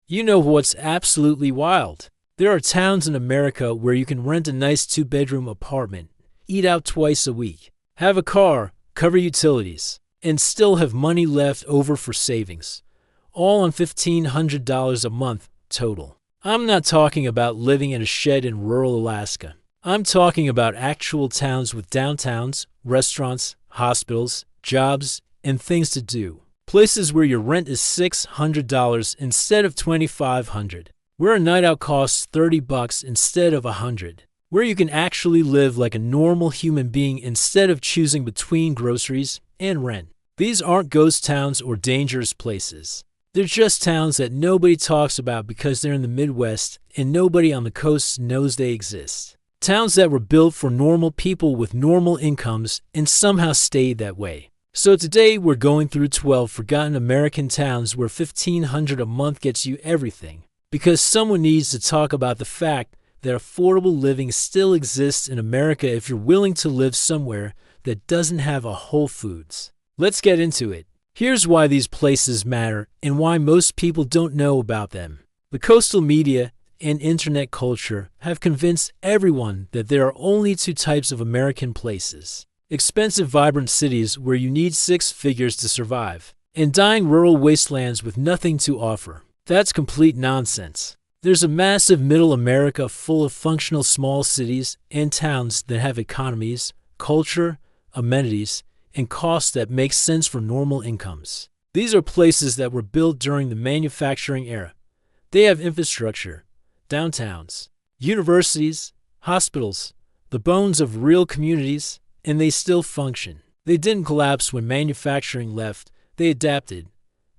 You know what's absolutely wild? There are towns in America where you can rent a nice two-bedroom apartment, eat out twice a week, have a car, cover utilities, and still have money left over for savings, all on $1,500 a month total. I'm not talking about living in a shed in rural Alaska. I'm talking about actual towns with downtowns, restaurants, hospitals, jobs, and things to do. Places where your rent is $600 instead of $2,500. Where a night out costs $30 instead of $100. Where you can actually live like a normal human being instead of choosing between groceries and rent. These aren't ghost towns or dangerous places. They're just towns that nobody talks about because they're in the Midwest and nobody on the coast knows they exist. Towns that were built for normal people with normal incomes and somehow stayed that way. So today we're going through 12 forgotten American towns where $1,500 a month gets you everything. Because someone needs to talk about the fact that affordable living still exists in America if you're willing to live somewhere that doesn't have a Whole Foods. Let's get into it. Here's why these places matter and why most people don't know about them. The coastal media and internet culture have convinced everyone that there are only two types of American places. Expensive, vibrant cities where you need six figures to survive, and dying rural wastelands with nothing to offer. That's complete nonsense. There's a massive middle America full of functional small cities and towns that have economies, culture, amenities, and costs that make sense for normal incomes. These are places that were built during the manufacturing era. They have infrastructure, downtowns, universities, hospitals, the bones of real communities, and they still function. They didn't collapse when manufacturing left. They adapted.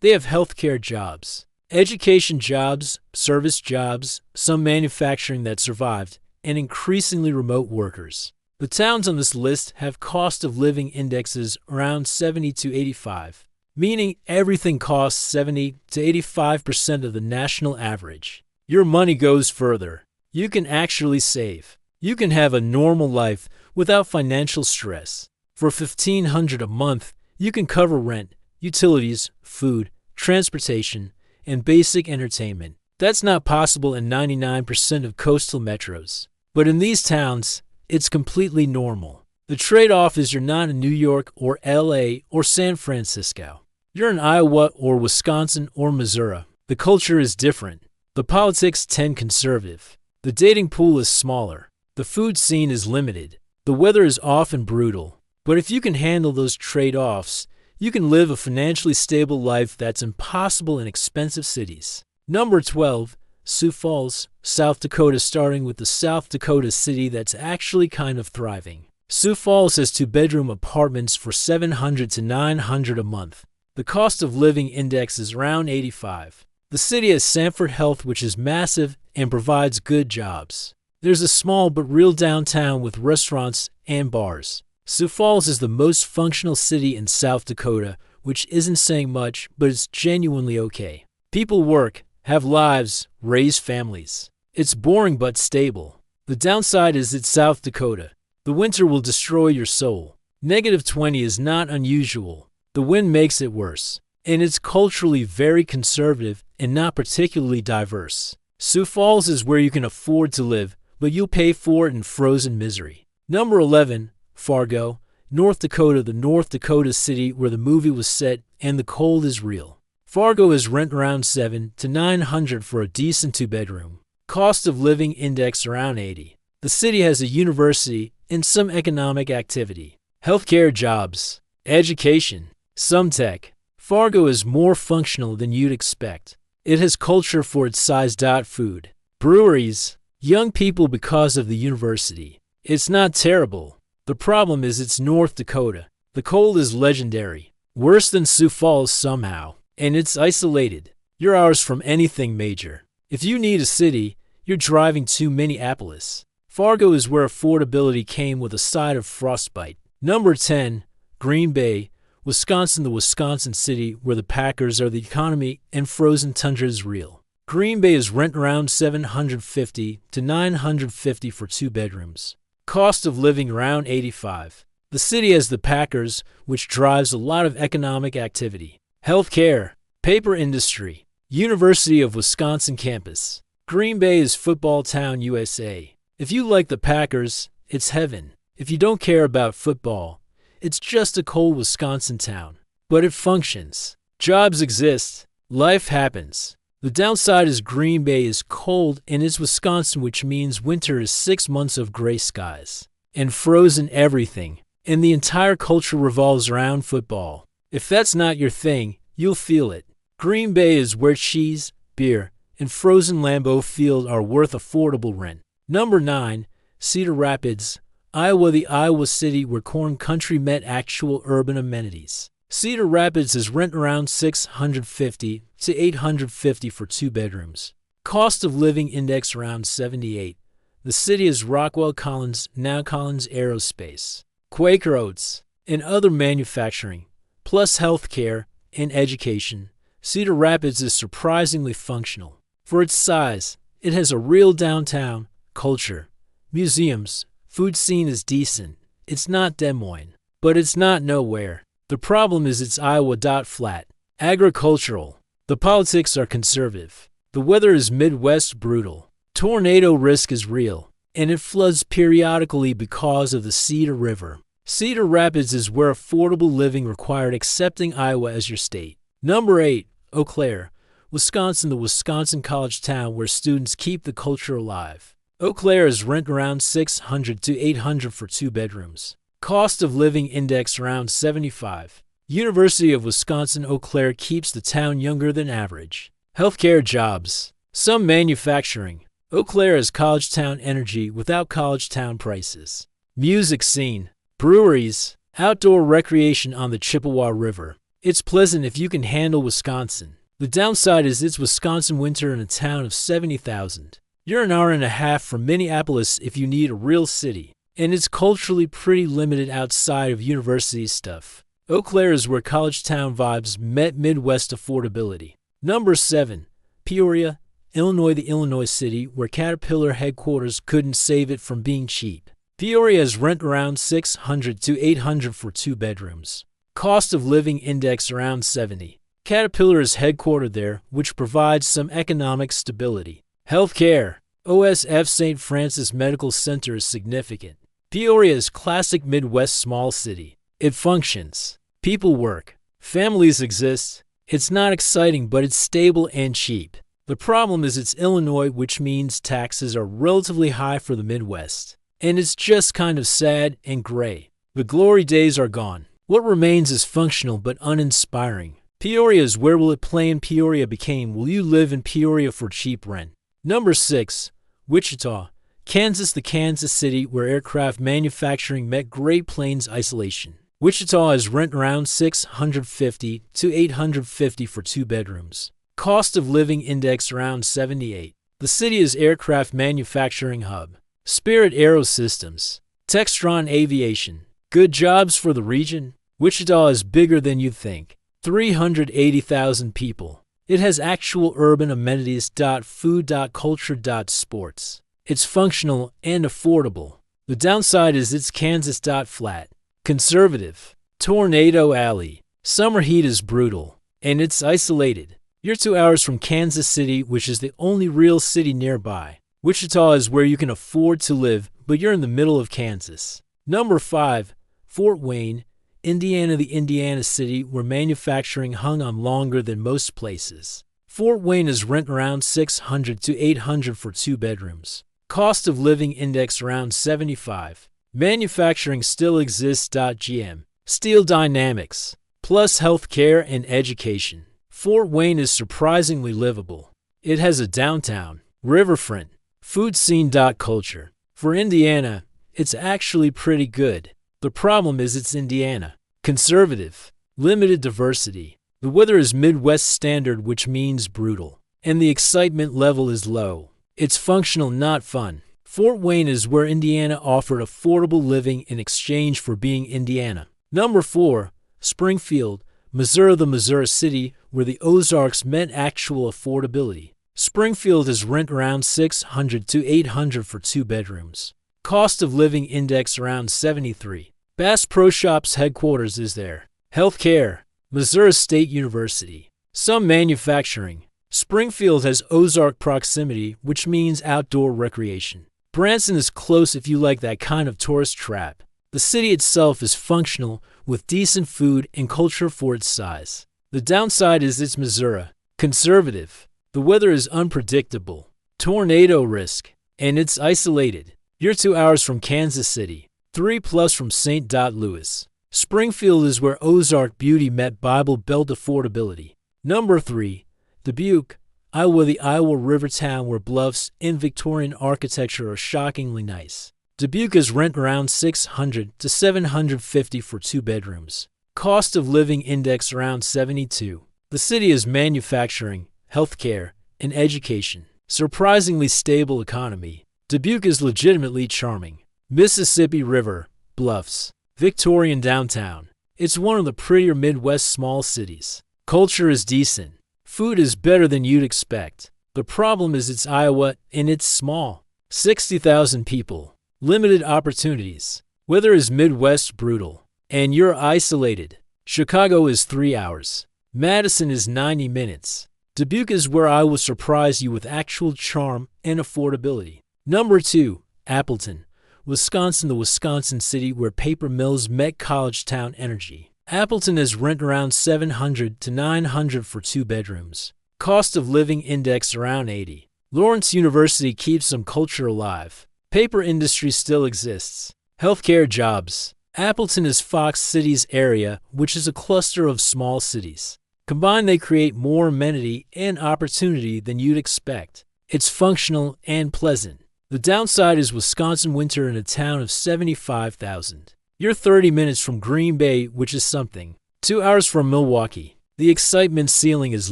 They have healthcare jobs, education jobs, service jobs, some manufacturing that survived, and increasingly remote workers. The towns on this list have cost of living indexes around 70 to 85, meaning everything costs 70 to 85% of the national average. Your money goes further. You can actually save. You can have a normal life without financial stress. For $1,500 a month, you can cover rent, utilities, food, transportation, and basic entertainment. That's not possible in 99% of coastal metros. But in these towns, it's completely normal. The trade-off is you're not in New York or LA or San Francisco. You're in Iowa or Wisconsin or Missouri. The culture is different. The politics tend conservative. The dating pool is smaller. The food scene is limited. The weather is often brutal. But if you can handle those trade-offs, you can live a financially stable life that's impossible in expensive cities. Number 12. Sioux Falls, South Dakota, starting with the South Dakota city that's actually kind of thriving. Sioux Falls has two-bedroom apartments for $700 to $900 a month. The cost of living index is around 85. The city has Sanford Health, which is massive and provides good jobs. There's a small but real downtown with restaurants and bars. Sioux Falls is the most functional city in South Dakota, which isn't saying much, but it's genuinely okay. People work, have lives, raise families. It's boring but stable. The downside is it's South Dakota. The winter will destroy your soul. -20 is not unusual. The wind makes it worse. And it's culturally very conservative and not particularly diverse. Sioux Falls is where you can afford to live, but you'll pay for it in frozen misery. Number 11. Fargo, North Dakota, the North Dakota city where the movie was set and the cold is real. Fargo is rent around $700 to $900 for a decent two-bedroom. Cost of living index around 80. The city has a university and some economic activity. Healthcare, jobs, education, some tech. Fargo is more functional than you'd expect. It has culture for its size. Food, breweries, young people because of the university. It's not terrible. The problem is it's North Dakota. The cold is legendary. Worse than Sioux Falls somehow. And it's isolated. You're hours from anything major. If you need a city, you're driving to Minneapolis. Fargo is where affordability came with a side of frostbite. Number 10. Green Bay, Wisconsin, the Wisconsin city where the Packers are the economy and frozen tundra is real. Green Bay is rent around $750 to $950 for two bedrooms. Cost of living around 85. The city has the Packers, which drives a lot of economic activity. Healthcare, paper industry, University of Wisconsin campus. Green Bay is football town USA. If you like the Packers, it's heaven. If you don't care about football, it's just a cold Wisconsin town. But it functions. Jobs exist. Life happens. The downside is Green Bay is cold and it's Wisconsin, which means winter is 6 months of gray skies and frozen everything. And the entire culture revolves around football. If that's not your thing, you'll feel it. Green Bay is where cheese, beer, and frozen Lambeau Field are worth affordable rent. Number 9. Cedar Rapids, Iowa. The Iowa city where corn country met actual urban amenities. Cedar Rapids is rent around $650 to $850 for 2 bedrooms. Cost of living index around 78. The city is Rockwell Collins, now Collins Aerospace, Quaker Oats, and other manufacturing, plus healthcare and education. Cedar Rapids is surprisingly functional. For its size, it has a real downtown, culture, museums, food scene is decent. It's not Des Moines, but it's not nowhere. The problem is it's Iowa. Flat. Agricultural. The politics are conservative. The weather is Midwest brutal. Tornado risk is real, and it floods periodically because of the Cedar River. Cedar Rapids is where affordable living required, accepting Iowa as your state. Number 8. Eau Claire, Wisconsin. The Wisconsin college town where students keep the culture alive. Eau Claire is rent around $600 to $800 for 2 bedrooms. Cost of living index around 75. University of Wisconsin Eau Claire keeps the town younger than average. Healthcare, jobs, some manufacturing. Eau Claire is college town energy without college town prices. Music scene, breweries, outdoor recreation on the Chippewa River. It's pleasant if you can handle Wisconsin. The downside is it's Wisconsin winter in a town of 70,000. You're an hour and a half from Minneapolis if you need a real city. And it's culturally pretty limited outside of university stuff. Eau Claire is where college town vibes met Midwest affordability. Number 7. Peoria, Illinois. The Illinois city where Caterpillar headquarters couldn't save it from being cheap. Peoria is rent around $600 to $800 for 2 bedrooms. Cost of living index around 70. Caterpillar is headquartered there, which provides some economic stability. Healthcare. OSF St. Francis Medical Center is significant. Peoria is classic Midwest small city. It functions. People work. Families exist. It's not exciting, but it's stable and cheap. The problem is it's Illinois, which means taxes are relatively high for the Midwest. And it's just kind of sad and gray. The glory days are gone. What remains is functional but uninspiring. Peoria is where will it play in Peoria became will you live in Peoria for cheap rent. Number 6. Wichita, Kansas. The Kansas city where aircraft manufacturing met Great Plains isolation. Wichita is rent around $650 to $850 for 2 bedrooms. Cost of living index around 78. The city is aircraft manufacturing hub. Spirit Aerosystems, Textron Aviation. Good jobs for the region. Wichita is bigger than you'd think. 380,000 people. It has actual urban amenities. Food, culture, sports. It's functional and affordable. The downside is it's Kansas. Flat. Conservative. Tornado Alley. Summer heat is brutal. And it's isolated. You're 2 hours from Kansas City, which is the only real city nearby. Wichita is where you can afford to live, but you're in the middle of Kansas. Number 5. Fort Wayne, Indiana. The Indiana city where manufacturing hung on longer than most places. Fort Wayne is rent around $600 to $800 for 2 bedrooms. Cost of living index around 75. Manufacturing still exists. GM, Steel Dynamics, plus healthcare and education. Fort Wayne is surprisingly livable. It has a downtown, riverfront, food scene. Culture. For Indiana, it's actually pretty good. The problem is it's Indiana. Conservative. Limited diversity. The weather is Midwest standard, which means brutal. And the excitement level is low. It's functional, not fun. Fort Wayne is where Indiana offered affordable living in exchange for being Indiana. Number 4. Springfield, Missouri. The Missouri city where the Ozarks met actual affordability. Springfield is rent around $600 to $800 for 2 bedrooms. Cost of living index around 73. Bass Pro Shops headquarters is there. Healthcare. Missouri State University. Some manufacturing. Springfield has Ozark proximity, which means outdoor recreation. Branson is close if you like that kind of tourist trap. The city itself is functional, with decent food and culture for its size. The downside is it's Missouri. Conservative. The weather is unpredictable. Tornado risk. And it's isolated. You're 2 hours from Kansas City. 3+ from St. Louis. Springfield is where Ozark beauty met Bible Belt affordability. Number 3. Dubuque, Iowa. The Iowa River town where bluffs and Victorian architecture are shockingly nice. Dubuque is rent around $600 to $750 for 2 bedrooms. Cost of living index around 72. The city is manufacturing, healthcare, and education. Surprisingly stable economy. Dubuque is legitimately charming. Mississippi River, bluffs, Victorian downtown. It's one of the prettier Midwest small cities. Culture is decent. Food is better than you'd expect. The problem is it's Iowa and it's small. 60,000 people. Limited opportunities. Weather is Midwest brutal. And you're isolated. Chicago is 3 hours. Madison is 90 minutes. Dubuque is where I will surprise you with actual charm and affordability. Number 2. Appleton, Wisconsin. The Wisconsin city where paper mills met college town energy. Appleton is rent around $700 to $900 for 2 bedrooms. Cost of living index around 80. Lawrence University keeps some culture alive. Paper industry still exists. Healthcare jobs. Appleton is Fox City's area, which is a cluster of small cities. Combined, they create more amenity and opportunity than you'd expect. It's functional and pleasant. The downside is Wisconsin winter in a town of 75,000. You're 30 minutes from Green Bay, which is something. 2 hours from Milwaukee. The excitement ceiling is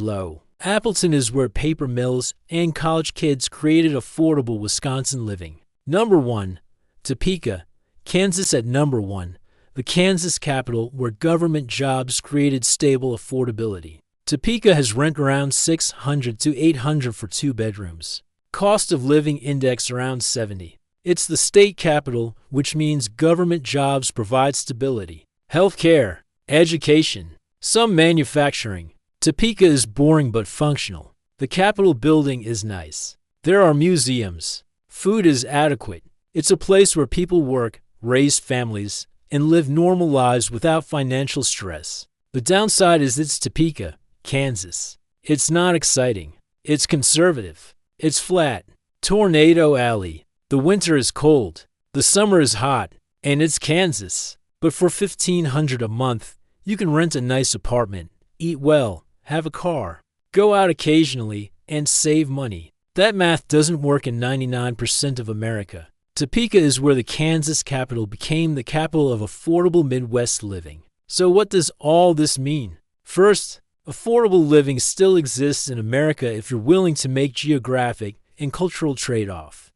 low. Appleton is where paper mills and college kids created affordable Wisconsin living. Number 1. Topeka, Kansas. At number 1. The Kansas capital where government jobs created stable affordability. Topeka has rent around $600 to $800 for 2 bedrooms. Cost of living index around 70. It's the state capital, which means government jobs provide stability. Healthcare, education, some manufacturing. Topeka is boring but functional. The Capitol building is nice. There are museums. Food is adequate. It's a place where people work, raise families, and live normal lives without financial stress. The downside is it's Topeka, Kansas. It's not exciting. It's conservative. It's flat. Tornado Alley. The winter is cold. The summer is hot. And it's Kansas. But for $1,500 a month, you can rent a nice apartment, eat well, have a car, go out occasionally, and save money. That math doesn't work in 99% of America. Topeka is where the Kansas capital became the capital of affordable Midwest living. So what does all this mean? First, affordable living still exists in America if you're willing to make geographic and cultural trade-offs.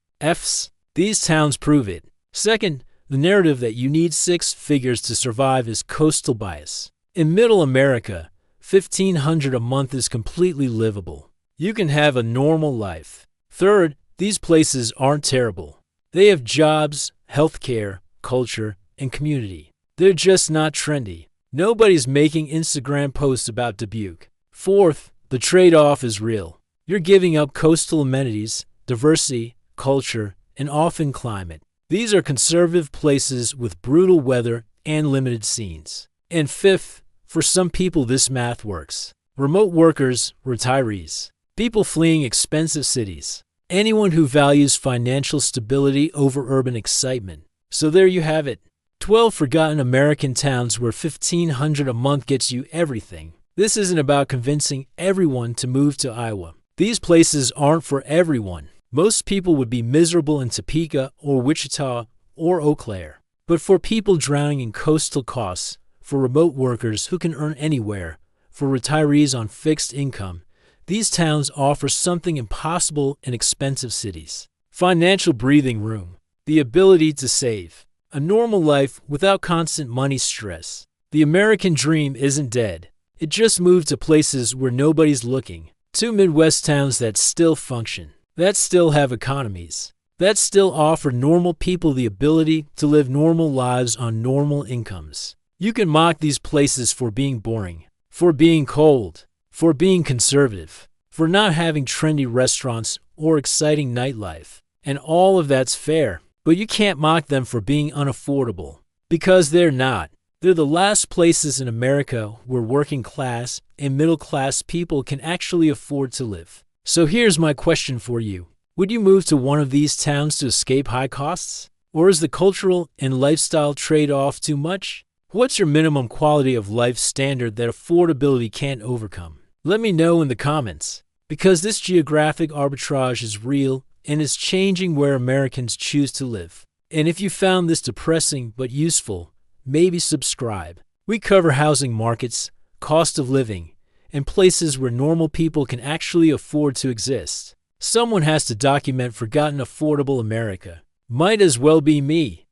These towns prove it. Second, the narrative that you need 6 figures to survive is coastal bias. In Middle America, $1,500 a month is completely livable. You can have a normal life. Third, these places aren't terrible. They have jobs, healthcare, culture, and community. They're just not trendy. Nobody's making Instagram posts about Dubuque. Fourth, the trade-off is real. You're giving up coastal amenities, diversity, culture, and often climate. These are conservative places with brutal weather and limited scenes. And fifth, for some people this math works. Remote workers, retirees, people fleeing expensive cities. Anyone who values financial stability over urban excitement. So there you have it. 12 forgotten American towns where $1,500 a month gets you everything. This isn't about convincing everyone to move to Iowa. These places aren't for everyone. Most people would be miserable in Topeka or Wichita or Eau Claire. But for people drowning in coastal costs, for remote workers who can earn anywhere, for retirees on fixed income, these towns offer something impossible in expensive cities. Financial breathing room, the ability to save, a normal life without constant money stress. The American dream isn't dead. It just moved to places where nobody's looking. 2 Midwest towns that still function, that still have economies, that still offer normal people the ability to live normal lives on normal incomes. You can mock these places for being boring, for being cold, for being conservative. for not having trendy restaurants or exciting nightlife. And all of that's fair, but you can't mock them for being unaffordable. Because they're not. They're the last places in America where working class and middle class people can actually afford to live. So here's my question for you. Would you move to one of these towns to escape high costs? Or is the cultural and lifestyle trade-off too much? What's your minimum quality of life standard that affordability can't overcome? Let me know in the comments, because this geographic arbitrage is real and is changing where Americans choose to live. And if you found this depressing but useful, maybe subscribe. We cover housing markets, cost of living, and places where normal people can actually afford to exist. Someone has to document forgotten affordable America. Might as well be me.